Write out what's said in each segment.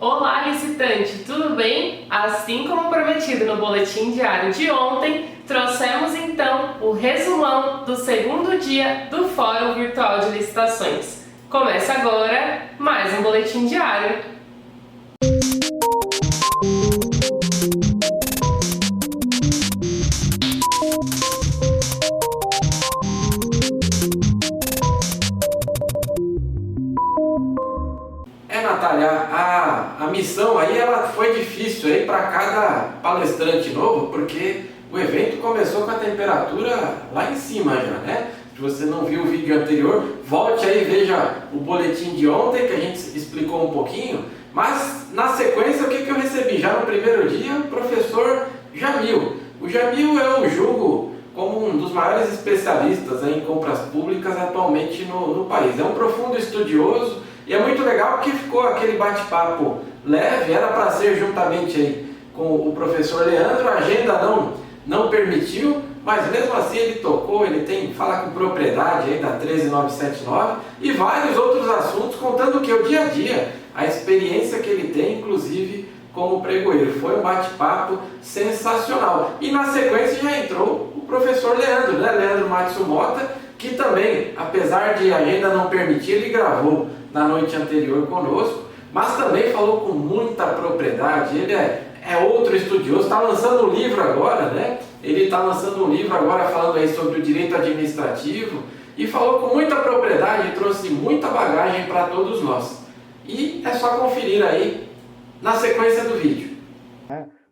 Olá, licitante, tudo bem? Assim como prometido no boletim diário de ontem, trouxemos então o resumão do segundo dia do Fórum Virtual de Licitações. Começa agora mais um boletim diário. Natália, a missão aí ela foi difícil aí para cada palestrante novo, porque o evento começou com a temperatura lá em cima já, né? Se você não viu o vídeo anterior, volte aí e veja o boletim de ontem que a gente explicou um pouquinho. Mas na sequência, o que eu recebi? Já no primeiro dia, o professor Jamil. O Jamil eu julgo como um dos maiores especialistas em compras públicas atualmente no país. É um profundo estudioso. E é muito legal porque ficou aquele bate-papo leve, era para ser juntamente aí com o professor Leandro, a agenda não permitiu, mas mesmo assim ele tocou, fala com propriedade aí da 13979 e vários outros assuntos, contando o que? O dia a dia, a experiência que ele tem, inclusive como pregoeiro. Foi um bate-papo sensacional. E na sequência já entrou o professor Leandro, né? Leandro Matsumota, que também, apesar de a agenda não permitir, ele gravou na noite anterior conosco, mas também falou com muita propriedade. Ele é outro estudioso, está lançando um livro agora, né? Ele está lançando um livro agora falando aí sobre o direito administrativo e falou com muita propriedade, trouxe muita bagagem para todos nós. E é só conferir aí na sequência do vídeo.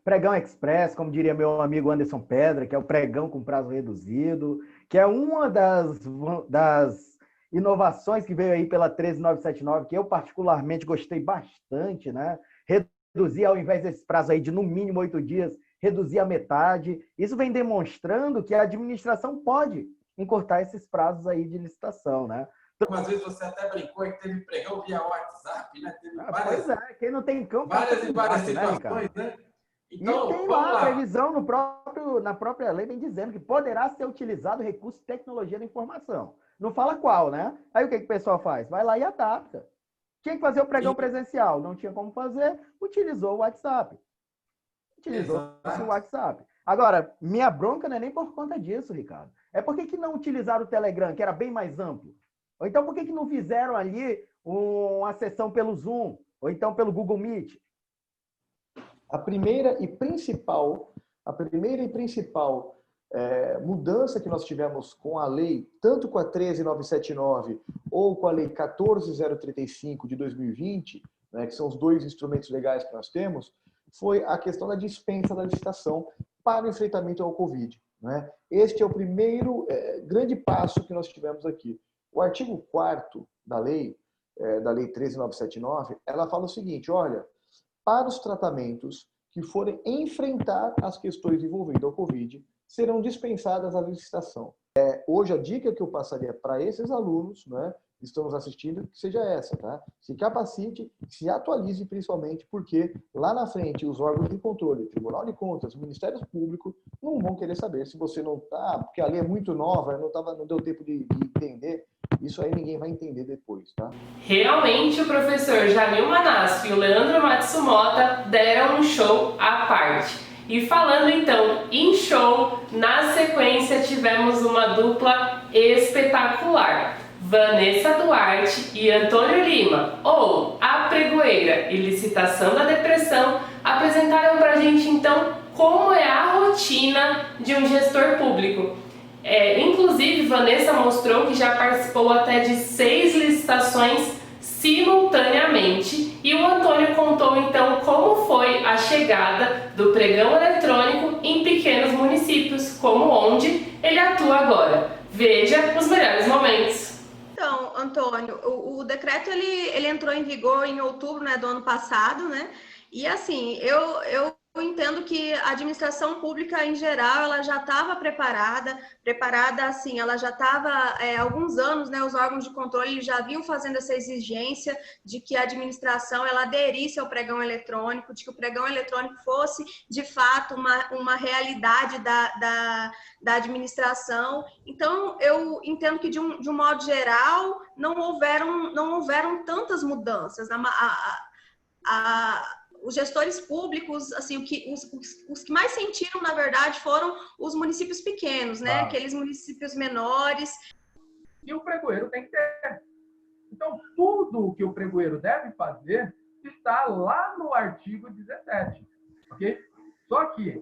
Pregão Express, como diria meu amigo Anderson Pedra, que é o pregão com prazo reduzido, que é uma das inovações que veio aí pela 13979, que eu particularmente gostei bastante, né? Reduzir, ao invés desse prazo aí de no mínimo 8 dias, reduzir a metade. Isso vem demonstrando que a administração pode encurtar esses prazos aí de licitação, né? Algumas vezes você até brincou que teve pregão via WhatsApp, né? Teve pois é, quem não tem campo... Várias e várias situações, né? Então, e tem lá a previsão na própria lei, vem dizendo que poderá ser utilizado recurso de tecnologia da informação. Não fala qual, né? Aí o que o pessoal faz? Vai lá e adapta. Tinha que fazer o pregão presencial, não tinha como fazer, utilizou o WhatsApp. Utilizou-se o WhatsApp. Agora, minha bronca não é nem por conta disso, Ricardo. É por que não utilizaram o Telegram, que era bem mais amplo? Ou então por que não fizeram ali uma sessão pelo Zoom? Ou então pelo Google Meet? A primeira e principal mudança que nós tivemos com a lei, tanto com a 13979 ou com a lei 14035 de 2020, né, que são os dois instrumentos legais que nós temos, foi a questão da dispensa da licitação para o enfrentamento ao Covid. Né? Este é o primeiro grande passo que nós tivemos aqui. O artigo 4º da lei 13979, ela fala o seguinte, olha, para os tratamentos que forem enfrentar as questões envolvendo a Covid, serão dispensadas a licitação. Hoje, a dica que eu passaria para esses alunos, né, que estão nos assistindo, que seja essa, tá? Se capacite, se atualize principalmente, porque lá na frente os órgãos de controle, Tribunal de Contas, Ministério Público, não vão querer saber se você não está, porque a lei é muito nova, não deu tempo de entender. Isso aí ninguém vai entender depois, tá? Realmente o professor Jamil Manasfi e o Leandro Matsumota deram um show à parte. E falando então em show, na sequência tivemos uma dupla espetacular. Vanessa Duarte e Antônio Lima, ou A Pregoeira e Licitação da Depressão, apresentaram pra gente então como é a rotina de um gestor público. Inclusive, Vanessa mostrou que já participou até de 6 licitações simultaneamente e o Antônio contou então como foi a chegada do pregão eletrônico em pequenos municípios, como onde ele atua agora. Veja os melhores momentos. Então, Antônio, o decreto ele entrou em vigor em outubro, né, do ano passado, né? E assim, eu entendo que a administração pública em geral ela já estava preparada assim, ela já estava há alguns anos, né? Os órgãos de controle já vinham fazendo essa exigência de que a administração ela aderisse ao pregão eletrônico, de que o pregão eletrônico fosse de fato uma realidade da administração. Então, eu entendo que de um modo geral não houveram tantas mudanças. os gestores públicos, assim, os que mais sentiram, na verdade, foram os municípios pequenos, né? Aqueles municípios menores. E o pregoeiro tem que ter. Então, tudo o que o pregoeiro deve fazer está lá no artigo 17, ok? Só que,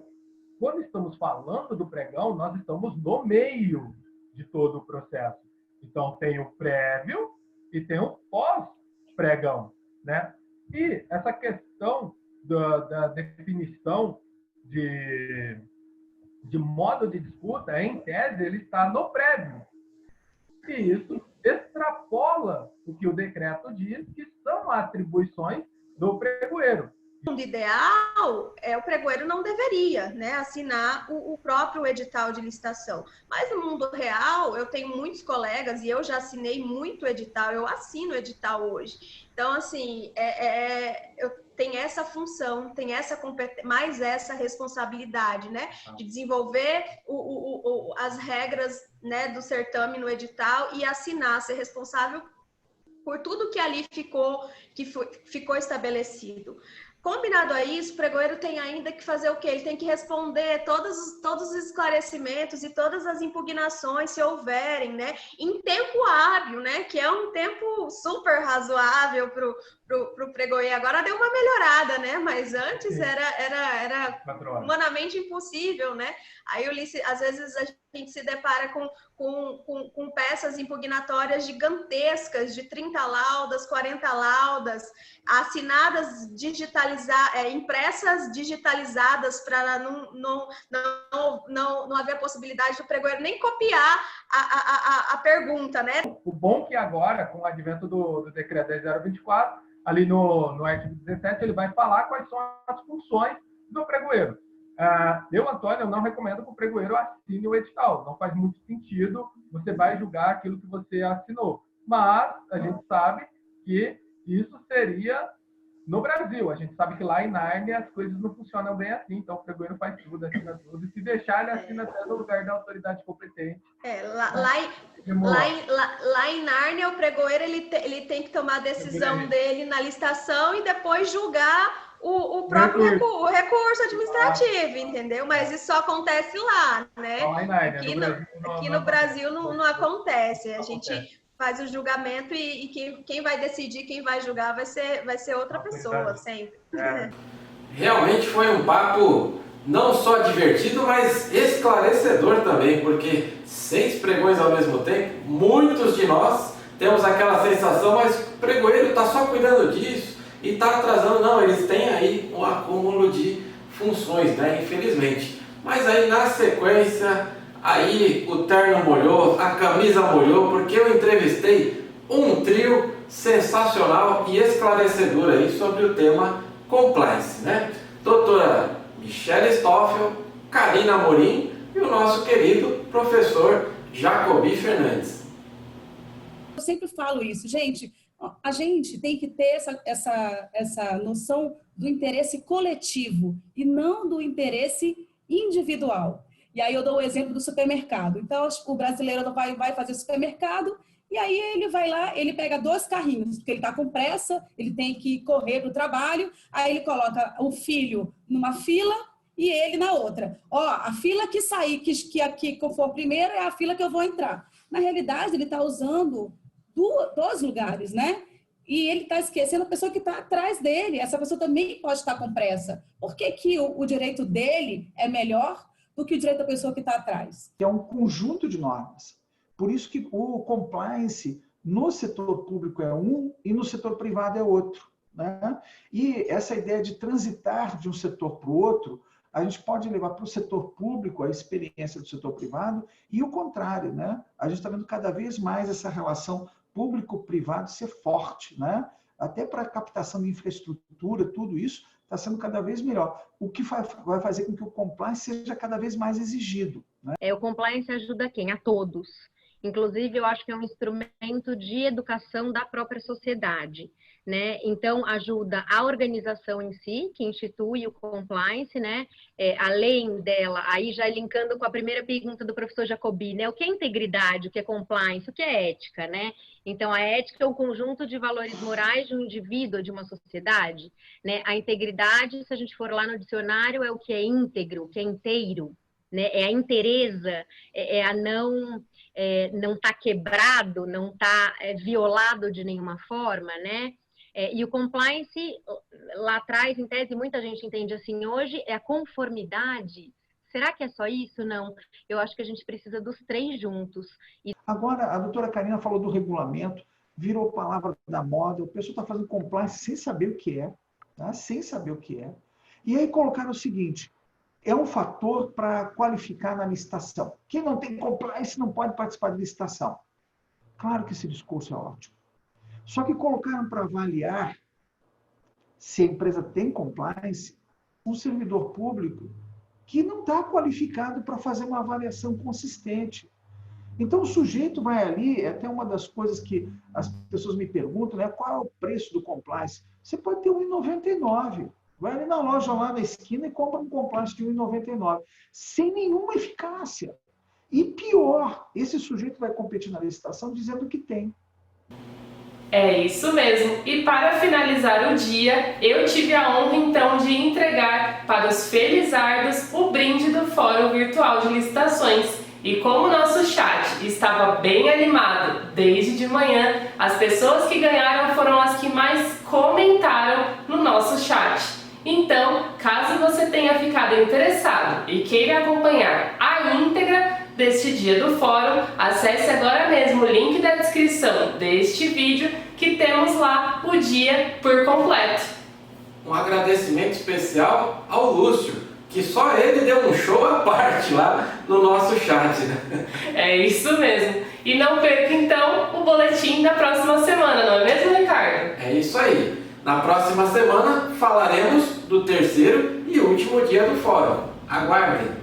quando estamos falando do pregão, nós estamos no meio de todo o processo. Então, tem o prévio e tem o pós-pregão, né? E essa questão da definição de modo de disputa, em tese, ele está no prévio. E isso extrapola o que o decreto diz, que são atribuições do pregoeiro. No mundo ideal, o pregoeiro não deveria, né, assinar o próprio edital de licitação. Mas no mundo real, eu tenho muitos colegas, e eu já assinei muito edital, eu assino edital hoje. Então, assim, eu tenho essa função, tenho essa mais essa responsabilidade, né, de desenvolver as regras, né, do certame no edital e assinar, ser responsável por tudo que ali ficou estabelecido. Combinado a isso, o pregoeiro tem ainda que fazer o quê? Ele tem que responder todos os esclarecimentos e todas as impugnações, se houverem, né? Em tempo hábil, né? Que é um tempo super razoável para o pregoeiro. Agora deu uma melhorada, né? Mas antes era humanamente impossível, né? Aí, às vezes, a gente se depara com peças impugnatórias gigantescas, de 30 laudas, 40 laudas, assinadas, impressas digitalizadas, para não haver a possibilidade do pregoeiro nem copiar a pergunta, né? O bom que agora, com o advento do decreto 10.024, ali no artigo 17, ele vai falar quais são as funções do pregoeiro. Eu, Antônio, não recomendo que o pregoeiro assine o edital. Não faz muito sentido, você vai julgar aquilo que você assinou. Mas a gente sabe que isso seria no Brasil. A gente sabe que lá em Nárnia as coisas não funcionam bem assim. Então, o pregoeiro faz tudo, assina tudo. E se deixar, ele assina até no lugar da autoridade competente. Lá em Nárnia, o pregoeiro ele tem que tomar a decisão dele na licitação e depois julgar o próprio recurso administrativo, entendeu? Mas isso só acontece lá, né? Aqui no Brasil não acontece. A gente faz o julgamento e quem vai decidir, quem vai julgar vai ser outra pessoa, sempre. Realmente foi um papo não só divertido, mas esclarecedor também, porque 6 pregões ao mesmo tempo, muitos de nós temos aquela sensação, mas o pregoeiro está só cuidando disso e está atrasando. Não, eles têm aí um acúmulo de funções, né? Infelizmente. Mas aí na sequência, aí o terno molhou, a camisa molhou, porque eu entrevistei um trio sensacional e esclarecedor aí sobre o tema compliance, né? Doutora Michele Stoffel, Karina Amorim e o nosso querido professor Jacobi Fernandes. Eu sempre falo isso, gente. A gente tem que ter essa noção do interesse coletivo e não do interesse individual. E aí eu dou o exemplo do supermercado. Então, o brasileiro vai fazer supermercado e aí ele vai lá, ele pega 2 carrinhos, porque ele está com pressa, ele tem que correr para o trabalho, aí ele coloca o filho numa fila e ele na outra. A fila que sair, que for primeiro, é a fila que eu vou entrar. Na realidade, ele está usando 2 lugares, né? E ele está esquecendo a pessoa que está atrás dele. Essa pessoa também pode estar com pressa. Por que o direito dele é melhor do que o direito da pessoa que está atrás? É um conjunto de normas. Por isso que o compliance no setor público é um e no setor privado é outro, né? E essa ideia de transitar de um setor para o outro, a gente pode levar para o setor público a experiência do setor privado e o contrário, né? A gente está vendo cada vez mais essa relação público-privado ser forte, né? Até para a captação de infraestrutura, tudo isso está sendo cada vez melhor. O que vai fazer com que o compliance seja cada vez mais exigido, né? O compliance ajuda quem? A todos. Inclusive, eu acho que é um instrumento de educação da própria sociedade, né? Então, ajuda a organização em si, que institui o compliance, né? Além dela, aí já linkando com a primeira pergunta do professor Jacobi, né? O que é integridade, o que é compliance, o que é ética, né? Então, a ética é um conjunto de valores morais de um indivíduo, de uma sociedade, né? A integridade, se a gente for lá no dicionário, é o que é íntegro, o que é inteiro, né? É a inteireza, é a não tá quebrado, não tá violado de nenhuma forma, né? E o compliance, lá atrás, em tese, muita gente entende assim hoje, é a conformidade. Será que é só isso? Não. Eu acho que a gente precisa dos três juntos. Agora, a doutora Karina falou do regulamento, virou palavra da moda, o pessoal está fazendo compliance sem saber o que é, tá? Sem saber o que é. E aí colocaram o seguinte, é um fator para qualificar na licitação. Quem não tem compliance não pode participar de licitação. Claro que esse discurso é ótimo. Só que colocaram para avaliar se a empresa tem compliance um servidor público que não está qualificado para fazer uma avaliação consistente. Então, o sujeito vai ali, é até uma das coisas que as pessoas me perguntam, né? Qual é o preço do compliance? Você pode ter R$ 1,99. Vai ali na loja, lá na esquina, e compra um compliance de R$ 1,99. Sem nenhuma eficácia. E pior, esse sujeito vai competir na licitação dizendo que tem. É isso mesmo. E para finalizar o dia, eu tive a honra então de entregar para os felizardos o brinde do Fórum Virtual de Licitações. E como o nosso chat estava bem animado desde de manhã, as pessoas que ganharam foram as que mais comentaram no nosso chat. Então, caso você tenha ficado interessado e queira acompanhar a íntegra deste dia do fórum, acesse agora mesmo o link da descrição deste vídeo que temos lá o dia por completo. Um agradecimento especial ao Lúcio, que só ele deu um show à parte lá no nosso chat, né? É isso mesmo. E não perca então o boletim da próxima semana, não é mesmo, Ricardo? É isso aí. Na próxima semana falaremos do terceiro e último dia do fórum. Aguardem!